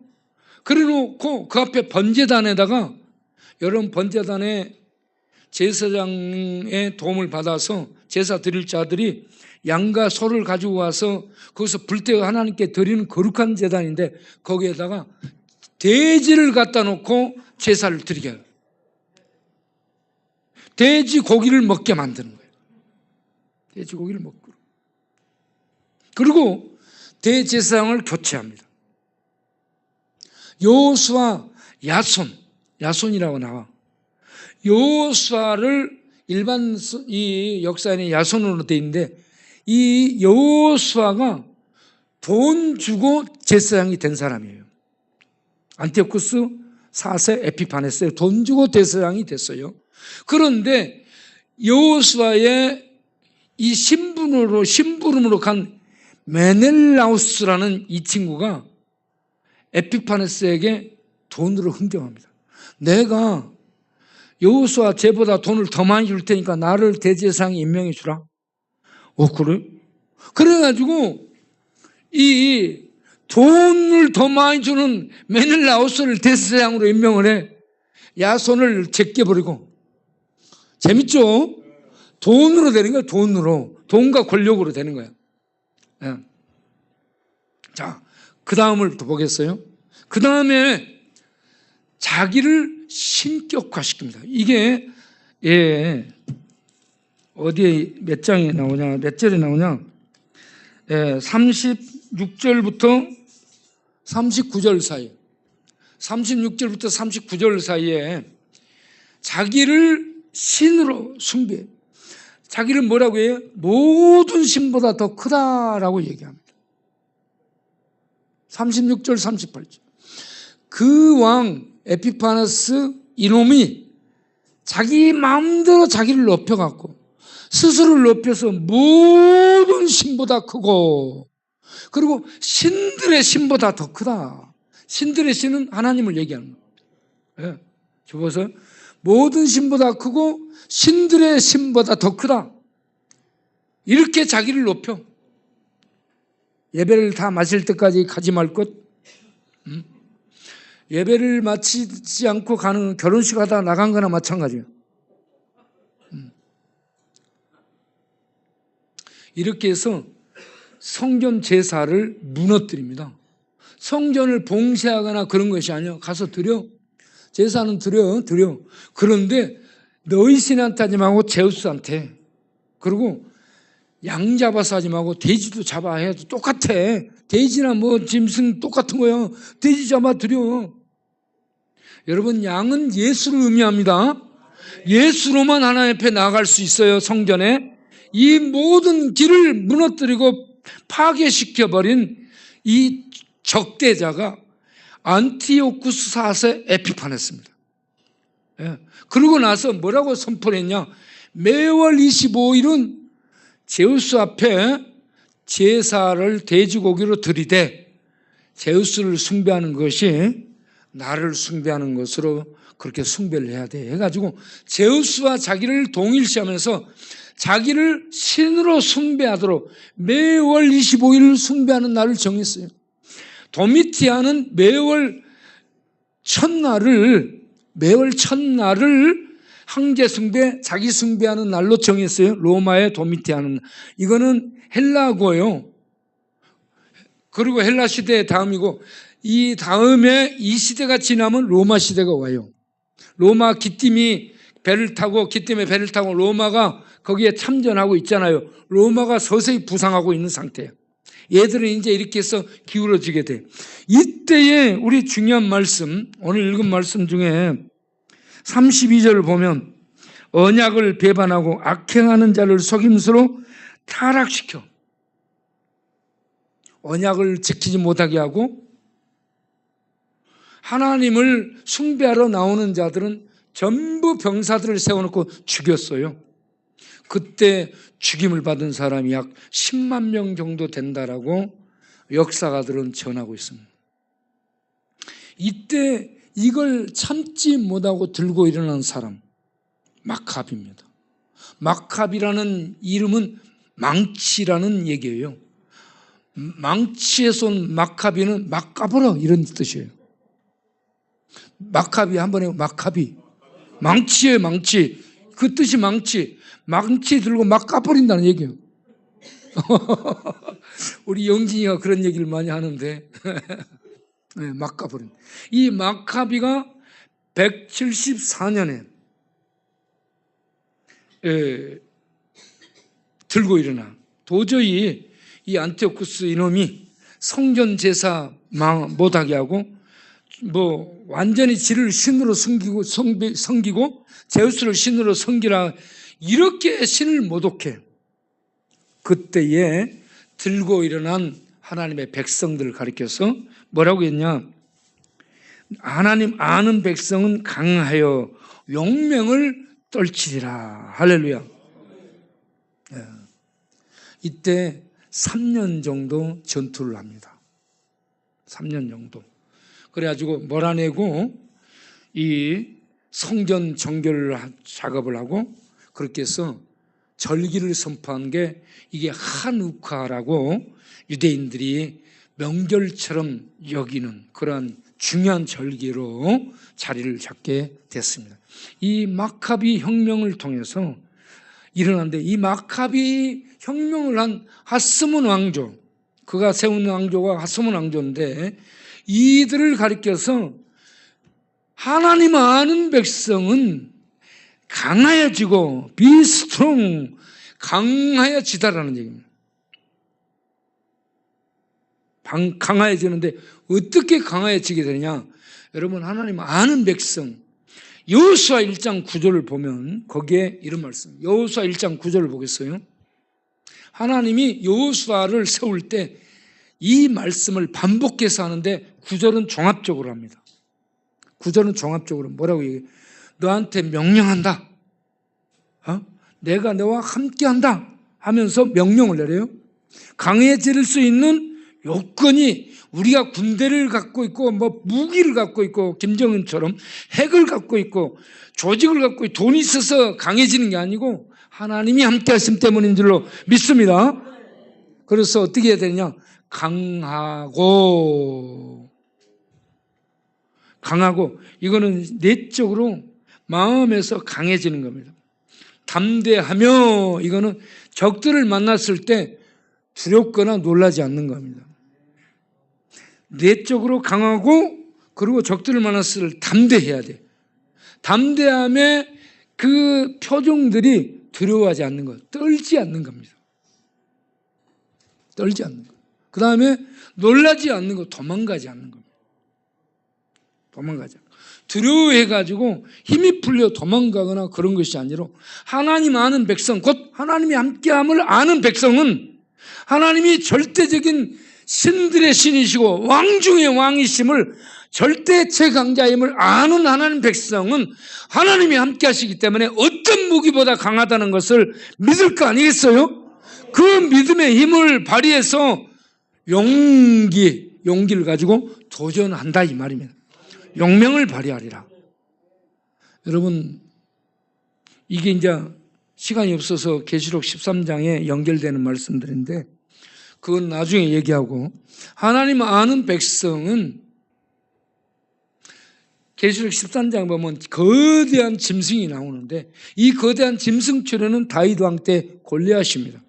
그래 놓고 그 앞에 번제단에다가 여러분 번제단에 제사장의 도움을 받아서 제사 드릴 자들이 양과 소를 가지고 와서 거기서 불태워 하나님께 드리는 거룩한 제단인데 거기에다가 돼지를 갖다 놓고 제사를 드리게 해요. 돼지 고기를 먹게 만드는 거예요. 돼지 고기를 먹고. 그리고 대제사장을 교체합니다. 요수와 야손이라고 나와. 여호수아를 일반 이 역사에는 야손으로 되어 있는데 이 여호수아가 돈 주고 제사장이 된 사람이에요. 안티오쿠스 4세 에피파네스에 돈 주고 제사장이 됐어요. 그런데 여호수아의 이 심부름으로 간 메넬라우스라는 이 친구가 에피파네스에게 돈으로 흥정합니다. 내가 여호수아 쟤보다 돈을 더 많이 줄 테니까 나를 대제사장에 임명해 주라. 그래? 그래가지고 이 돈을 더 많이 주는 메넬라우스를 대제사장으로 임명을 해. 야손을 제껴버리고. 재밌죠? 돈으로 되는 거야, 돈으로. 돈과 권력으로 되는 거야. 예. 자, 그 다음을 또 보겠어요. 그 다음에 자기를 신격화시킵니다. 이게, 어디에 몇 장에 나오냐, 몇 절에 나오냐, 36절부터 39절 사이, 36절부터 39절 사이에 자기를 신으로 숭배, 자기를 뭐라고 해요? 모든 신보다 더 크다라고 얘기합니다. 36절, 38절. 그 왕 에피파네스 이놈이 자기 마음대로 자기를 높여갖고 스스로를 높여서 모든 신보다 크고 그리고 신들의 신보다 더 크다. 신들의 신은 하나님을 얘기하는 거예요. 예. 보세요. 모든 신보다 크고 신들의 신보다 더 크다. 이렇게 자기를 높여. 예배를 다 마칠 때까지 가지 말 것. 예배를 마치지 않고 가는 결혼식 하다 나간 거나 마찬가지예요. 이렇게 해서 성전 제사를 무너뜨립니다. 성전을 봉쇄하거나 그런 것이 아니야. 가서 드려. 제사는 드려. 그런데 너희 신한테 하지 말고 제우스한테. 그리고 양 잡아서 하지 말고 돼지도 잡아 해도 똑같아. 돼지나 뭐 짐승 똑같은 거야. 돼지 잡아 드려. 여러분, 양은 예수를 의미합니다. 예수로만 하나님 앞에 나아갈 수 있어요. 성전에. 이 모든 길을 무너뜨리고 파괴시켜버린 이 적대자가 안티오쿠스 4세 에피파네스입니다. 예. 그러고 나서 뭐라고 선포를 했냐? 매월 25일은 제우스 앞에 제사를 돼지고기로 드리되 제우스를 숭배하는 것이 나를 숭배하는 것으로 그렇게 숭배를 해야 돼 해가지고 제우스와 자기를 동일시하면서 자기를 신으로 숭배하도록 매월 25일 숭배하는 날을 정했어요. 도미티아는 매월 첫날을 황제 숭배, 자기 숭배하는 날로 정했어요. 로마의 도미티아는. 이거는 헬라어고요. 그리고 헬라 시대의 다음이고 이 다음에 이 시대가 지나면 로마 시대가 와요. 로마 기띔에 배를 타고 로마가 거기에 참전하고 있잖아요. 로마가 서서히 부상하고 있는 상태예요. 얘들은 이제 이렇게 해서 기울어지게 돼. 이때에 우리 중요한 말씀, 오늘 읽은 말씀 중에 32절을 보면 언약을 배반하고 악행하는 자를 속임수로 타락시켜 언약을 지키지 못하게 하고 하나님을 숭배하러 나오는 자들은 전부 병사들을 세워놓고 죽였어요. 그때 죽임을 받은 사람이 약 10만 명 정도 된다라고 역사가들은 전하고 있습니다. 이때 이걸 참지 못하고 들고 일어난 사람 마캅입니다. 마캅이라는 이름은 망치라는 얘기예요. 망치에서 온 마카비는 막 까버려 이런 뜻이에요. 마카비 한번 해요. 마카비. 망치예요. 망치. 그 뜻이 망치. 망치 들고 막 까버린다는 얘기예요. 우리 영진이가 그런 얘기를 많이 하는데 네, 막 까버린. 이 마카비가 174년에 들고 일어나 도저히 이 안티오쿠스 이놈이 성전 제사 못하게 하고 완전히 지를 신으로 섬기고 제우스를 신으로 섬기라, 이렇게 신을 모독해. 그때에 들고 일어난 하나님의 백성들을 가리켜서 뭐라고 했냐? 하나님 아는 백성은 강하여 용명을 떨치리라. 할렐루야. 이때 3년 정도 전투를 합니다. 3년 정도. 그래가지고 몰아내고 이 성전 정결 작업을 하고 그렇게 해서 절기를 선포한 게 이게 한우카라고 유대인들이 명절처럼 여기는 그러한 중요한 절기로 자리를 잡게 됐습니다. 이 마카비 혁명을 통해서 일어났는데, 이 마카비 혁명을 한 하스몬 왕조, 그가 세운 왕조가 하스몬 왕조인데, 이들을 가리켜서 하나님 아는 백성은 강하여지고 be strong, 강하여지다라는 얘기입니다. 강하여지는데 어떻게 강하여지게 되느냐? 여러분, 하나님 아는 백성, 여호수아 1장 9절을 보면 거기에 이런 말씀, 여호수아 1장 9절을 보겠어요. 하나님이 여호수아를 세울 때 이 말씀을 반복해서 하는데 9절은 종합적으로 합니다. 9절은 종합적으로 뭐라고 얘기해요? 너한테 명령한다. 내가 너와 함께한다 하면서 명령을 내려요. 강해질 수 있는 요건이, 우리가 군대를 갖고 있고 무기를 갖고 있고 김정은처럼 핵을 갖고 있고 조직을 갖고 있고 돈이 있어서 강해지는 게 아니고 하나님이 함께 하심 때문인 줄로 믿습니다. 그래서 어떻게 해야 되느냐? 강하고, 이거는 내적으로 마음에서 강해지는 겁니다. 담대하며, 이거는 적들을 만났을 때 두렵거나 놀라지 않는 겁니다. 내적으로 강하고, 그리고 적들을 만났을 때 담대해야 돼. 담대함의 그 표정들이 두려워하지 않는 것, 떨지 않는 겁니다. 떨지 않는 것. 그 다음에 놀라지 않는 것, 도망가지 않는 겁니다. 도망가지 않는 것. 두려워해가지고 힘이 풀려 도망가거나 그런 것이 아니라, 하나님 아는 백성, 곧 하나님이 함께함을 아는 백성은 하나님이 절대적인 신들의 신이시고 왕 중의 왕이심을, 절대 최강자임을 아는 하나님 백성은 하나님이 함께 하시기 때문에 어떤 무기보다 강하다는 것을 믿을 거 아니겠어요? 그 믿음의 힘을 발휘해서 용기를 가지고 도전한다 이 말입니다. 용명을 발휘하리라. 여러분, 이게 이제 시간이 없어서 계시록 13장에 연결되는 말씀들인데 그건 나중에 얘기하고, 하나님 아는 백성은 계시록 13장 보면 거대한 짐승이 나오는데, 이 거대한 짐승 출현은 다윗 왕 때 골리앗입니다.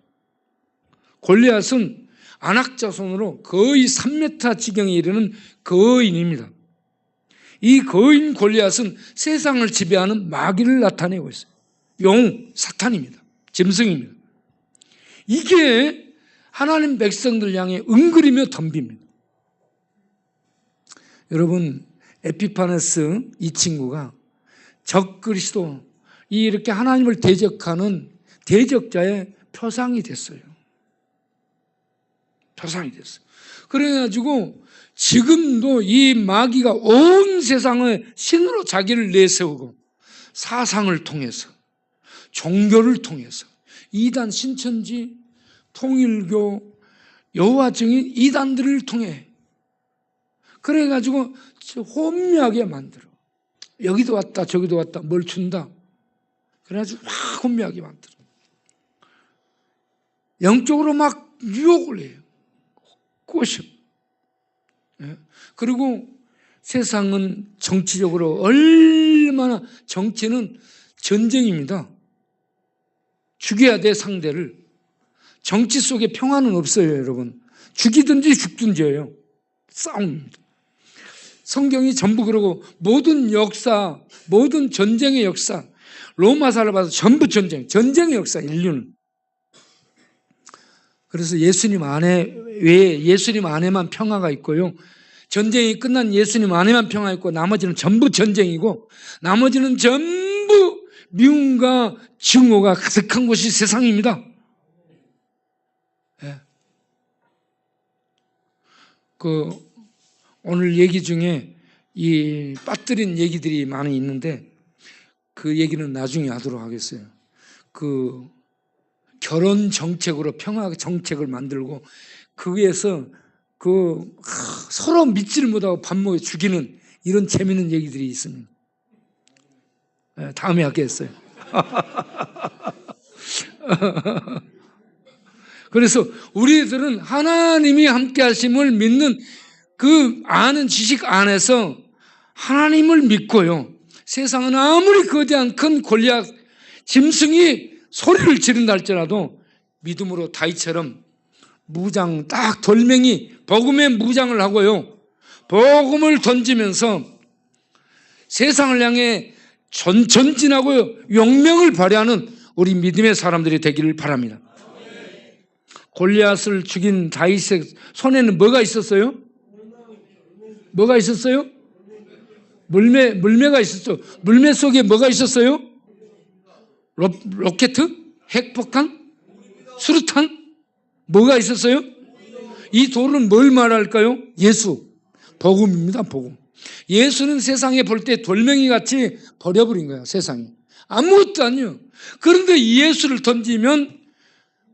골리앗은 안악자손으로 거의 3m 지경에 이르는 거인입니다. 이 거인 골리앗은 세상을 지배하는 마귀를 나타내고 있어요. 사탄입니다. 짐승입니다. 이게 하나님 백성들 향해 응그리며 덤빕니다. 여러분, 에피파네스 이 친구가 적그리스도, 이렇게 하나님을 대적하는 대적자의 표상이 됐어요. 표상이 됐어요. 그래가지고 지금도 이 마귀가 온 세상을 신으로 자기를 내세우고 사상을 통해서, 종교를 통해서, 이단, 신천지, 통일교, 여호와 증인 이단들을 통해 그래가지고 혼미하게 만들어. 여기도 왔다 저기도 왔다 뭘 준다. 그래가지고 막 혼미하게 만들어. 영적으로 막 유혹을 해요. 꼬셔. 그리고 세상은 정치적으로 얼마나, 정치는 전쟁입니다. 죽여야 돼 상대를. 정치 속에 평화는 없어요, 여러분. 죽이든지 죽든지예요. 싸움입니다. 성경이 전부 그러고, 모든 역사, 모든 전쟁의 역사, 로마사를 봐서 전부 전쟁의 역사, 인류는. 그래서 예수님 안에만 평화가 있고요, 전쟁이 끝난 예수님 안에만 평화였고 나머지는 전부 전쟁이고 나머지는 전부 미움과 증오가 가득한 곳이 세상입니다. 예. 오늘 얘기 중에 이 빠뜨린 얘기들이 많이 있는데 그 얘기는 나중에 하도록 하겠어요. 결혼 정책으로 평화 정책을 만들고 거기에서 서로 믿지를 못하고 밥 먹여 죽이는 이런 재미있는 얘기들이 있습니다. 다음에 하겠어요. 그래서 우리들은 하나님이 함께 하심을 믿는 그 아는 지식 안에서 하나님을 믿고요. 세상은 아무리 거대한 큰 골리앗 짐승이 소리를 지른다 할지라도 믿음으로 다윗처럼 무장 딱 돌멩이 복음의 무장을 하고요. 복음을 던지면서 세상을 향해 전진하고 용명을 발휘하는 우리 믿음의 사람들이 되기를 바랍니다. 골리앗을 죽인 다윗의 손에는 뭐가 있었어요? 뭐가 있었어요? 물매가 있었죠. 물매 속에 뭐가 있었어요? 로켓? 핵폭탄? 수류탄? 뭐가 있었어요? 이 돌은 뭘 말할까요? 예수. 복음입니다. 복음. 예수는 세상에 볼 때 돌멩이같이 버려버린 거야. 세상이. 아무것도 아니에요. 그런데 이 예수를 던지면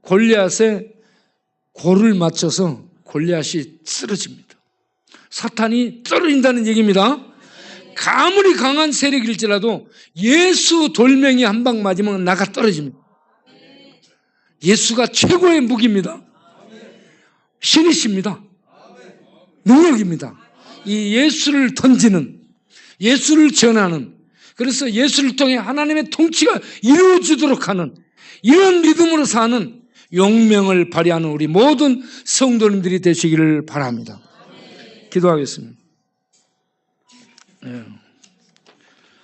골리앗의 골을 맞춰서 골리앗이 쓰러집니다. 사탄이 떨어진다는 얘기입니다. 아무리 강한 세력일지라도 예수 돌멩이 한 방 맞으면 나가 떨어집니다. 예수가 최고의 무기입니다. 신이십니다. 능력입니다. 이 예수를 던지는, 예수를 전하는, 그래서 예수를 통해 하나님의 통치가 이루어지도록 하는 이런 믿음으로 사는 용명을 발휘하는 우리 모든 성도님들이 되시기를 바랍니다. 기도하겠습니다.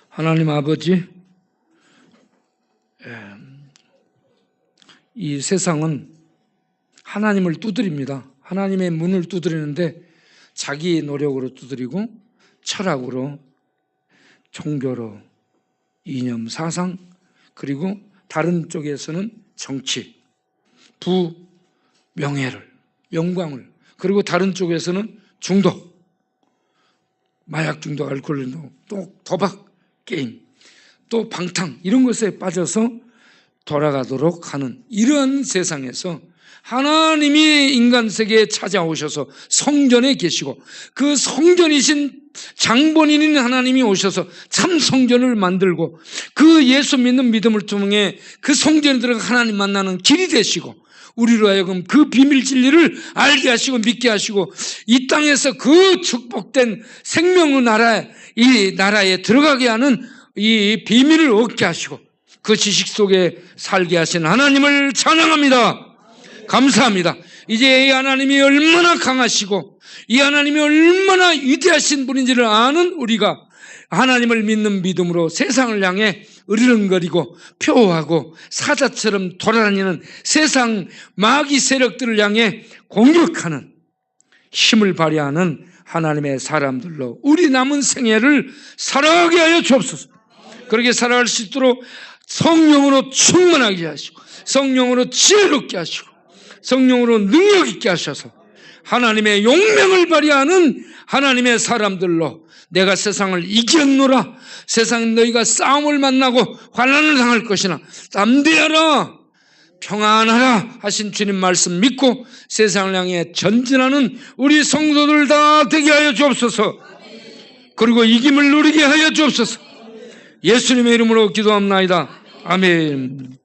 하나님 아버지, 이 세상은 하나님을 두드립니다. 하나님의 문을 두드리는데 자기 노력으로 두드리고 철학으로, 종교로, 이념, 사상, 그리고 다른 쪽에서는 정치, 부, 명예를, 영광을, 그리고 다른 쪽에서는 중독, 마약 중독, 알코올 중독, 또 도박, 게임, 또 방탕 이런 것에 빠져서 돌아가도록 하는 이러한 세상에서 하나님이 인간 세계에 찾아오셔서 성전에 계시고 그 성전이신 장본인인 하나님이 오셔서 참 성전을 만들고 그 예수 믿는 믿음을 통해 그 성전에 들어가 하나님 만나는 길이 되시고 우리로 하여금 그 비밀 진리를 알게 하시고 믿게 하시고 이 땅에서 그 축복된 생명의 나라, 이 나라에 들어가게 하는 이 비밀을 얻게 하시고 그 지식 속에 살게 하신 하나님을 찬양합니다. 감사합니다. 이제 이 하나님이 얼마나 강하시고 이 하나님이 얼마나 위대하신 분인지를 아는 우리가 하나님을 믿는 믿음으로 세상을 향해 으르렁거리고 표하고 사자처럼 돌아다니는 세상 마귀 세력들을 향해 공격하는 힘을 발휘하는 하나님의 사람들로 우리 남은 생애를 살아가게 하여 주옵소서. 그렇게 살아갈 수 있도록 성령으로 충만하게 하시고 성령으로 지혜롭게 하시고 성령으로 능력 있게 하셔서 하나님의 용명을 발휘하는 하나님의 사람들로 내가 세상을 이겼노라. 세상에 너희가 싸움을 만나고 환난을 당할 것이나 담대하라 평안하라 하신 주님 말씀 믿고 세상을 향해 전진하는 우리 성도들 다 되게 하여 주옵소서. 그리고 이김을 누리게 하여 주옵소서. 예수님의 이름으로 기도합나이다. 아멘.